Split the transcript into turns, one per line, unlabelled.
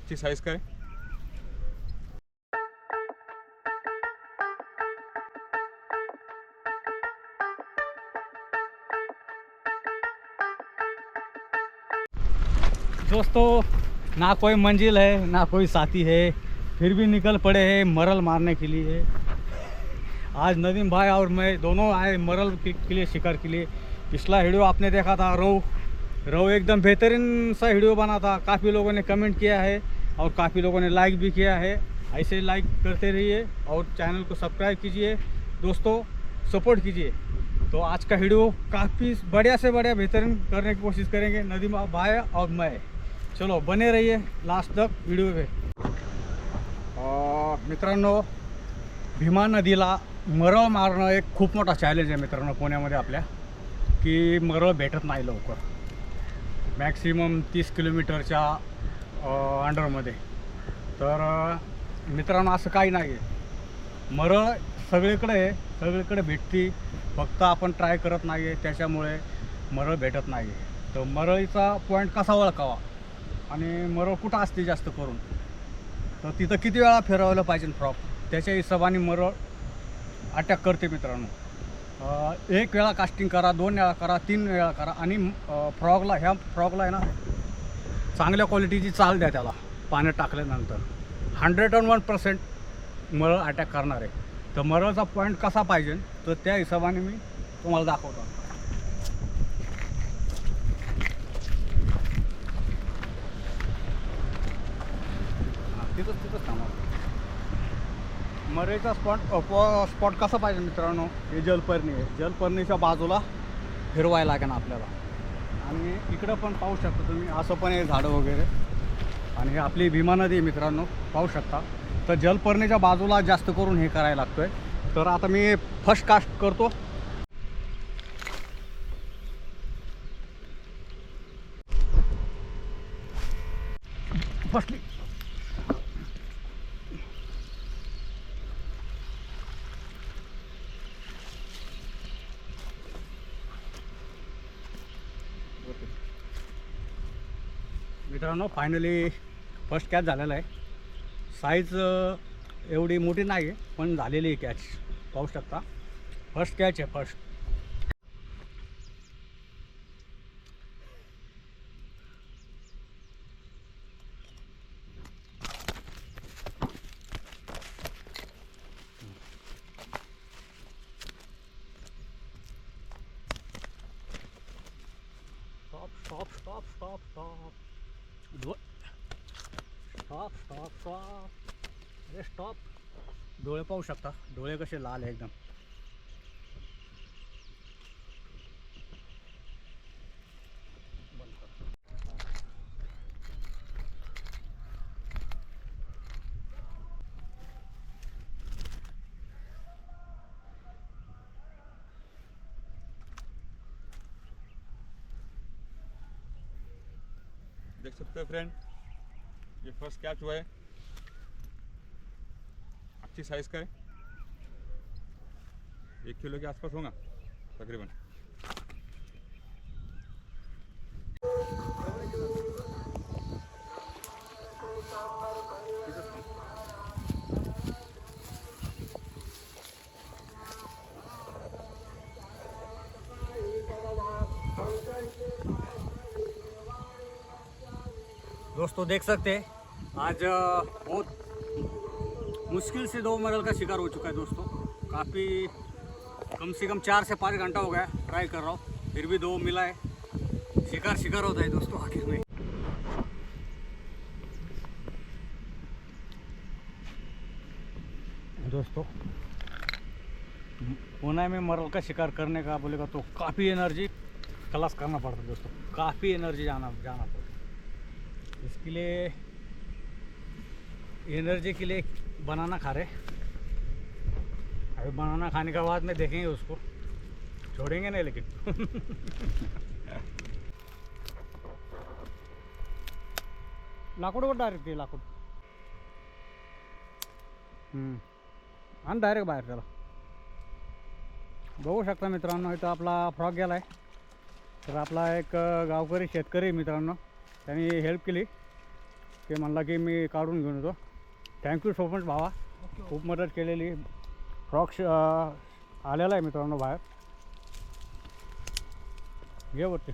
आपकी साइज काय?
दोस्तों, ना कोई मंजिल है ना कोई साथी है, फिर भी निकल पड़े हैं मरल मारने के लिए। आज नदीम भाई और मैं दोनों आए मरल के लिए, शिकार के लिए। पिछला वीडियो आपने देखा था, रोहू एकदम बेहतरीन सा वीडियो बना था। काफ़ी लोगों ने कमेंट किया है और काफ़ी लोगों ने लाइक भी किया है। ऐसे लाइक करते रहिए और चैनल को सब्सक्राइब कीजिए दोस्तों, सपोर्ट कीजिए। तो आज का वीडियो काफ़ी बढ़िया से बढ़िया बेहतरीन करने की कोशिश करेंगे नदीम भाई और मैं। चलो बने रहिए लास्ट तक व्हिडिओ पे। मित्रांनो, भीमा नदीला मरळ मारणं एक खूप मोठा चॅलेंज आहे मित्रांनो पुण्यामध्ये आपल्या, की मरळ भेटत नाही लवकर, मॅक्सिमम 30 किलोमीटरच्या अंडरमध्ये। तर मित्रांनो असं काही नाही आहे, मरळ सगळीकडे आहे, सगळीकडे भेटते, फक्त आपण ट्राय करत नाही आहे, त्याच्यामुळे मरळ भेटत नाही आहे। तर मरळीचा पॉईंट कसा ओळखावा आणि मरळ कुठं असते जास्त करून, तर तिथं किती वेळा फिरवलं पाहिजे फ्रॉग, त्याच्या हिशोबाने मरळ अटॅक करते मित्रांनो। एक वेळा कास्टिंग करा, 2 वेळा करा, 3 वेळा करा, आणि ह्या फ्रॉगला आहे ना चांगल्या क्वालिटीची चाल द्या त्याला पाण्यात टाकल्यानंतर, 101% मरळ अटॅक करणार आहे। तर मरळचा पॉईंट कसा पाहिजे तर त्या हिशोबाने मी तुम्हाला दाखवतो। तिथंच थांबा। मरळीचा स्पॉट कसा पाहिजे मित्रांनो, हे जलपर्णी आहे, जलपर्णीच्या बाजूला फिरवायला लागेल आपल्याला। आणि इकडं पण पाहू शकता तुम्ही, असं पण आहे झाडं वगैरे, आणि हे आपली भीमा नदी मित्रांनो पाहू शकता। तर जलपर्णीच्या बाजूला जास्त करून हे करायला लागतोय। तर आता मी फर्स्ट कास्ट करतो। फर्स्टली मित्रांनो, फायनली फर्स्ट कॅच झालेला आहे। साईज एवढी मोठी नाही आहे, पण झालेली आहे कॅच, पाहू शकता। फर्स्ट कॅच आहे, first. Stop stop stop stop stop stop stop अरे स्टॉप। डोळे पाहू शकता, डोळे कसे लाल आहे एकदम।
देख सकते हो फ्रेंड, ये फर्स्ट कैच हुआ है। अच्छी साइज का है, 1 किलो के आसपास होगा तकरीबन।
दोस्तों देख सकते हैं, आज बहुत मुश्किल से 2 मरल का शिकार हो चुका है दोस्तों। काफ़ी कम से कम 4 से 5 घंटा हो गया ट्राई कर रहा हूँ, फिर भी 2 मिला है। शिकार होता है दोस्तों आखिर में। दोस्तों, पुणे में मरल का शिकार करने का बोलेगा तो काफ़ी एनर्जी खलास करना पड़ता है दोस्तों, काफ़ी एनर्जी जाना पड़ता है। इसके लिए एनर्जी के लिए बनाना खा रहे। अभी बनाना खाने के बाद में देखेंगे उसको, छोड़ेंगे नहीं लेकिन। लाकूड डायरेक्ट ते लाकूड आणि डायरेक्ट बाहेर त्याला। बघू शकता मित्रांनो, इथं आपला फ्रॉग गेला आहे। तर आपला एक गावकरी शेतकरी मित्रांनो, त्यांनी हेल्प केली ते म्हणला की मी काढून घेऊन येतो. थँक्यू सो मच भावा, खूप मदत केलेली. फ्रॉक्स आलेला आहे मित्रांनो बाहेर, घे वरती.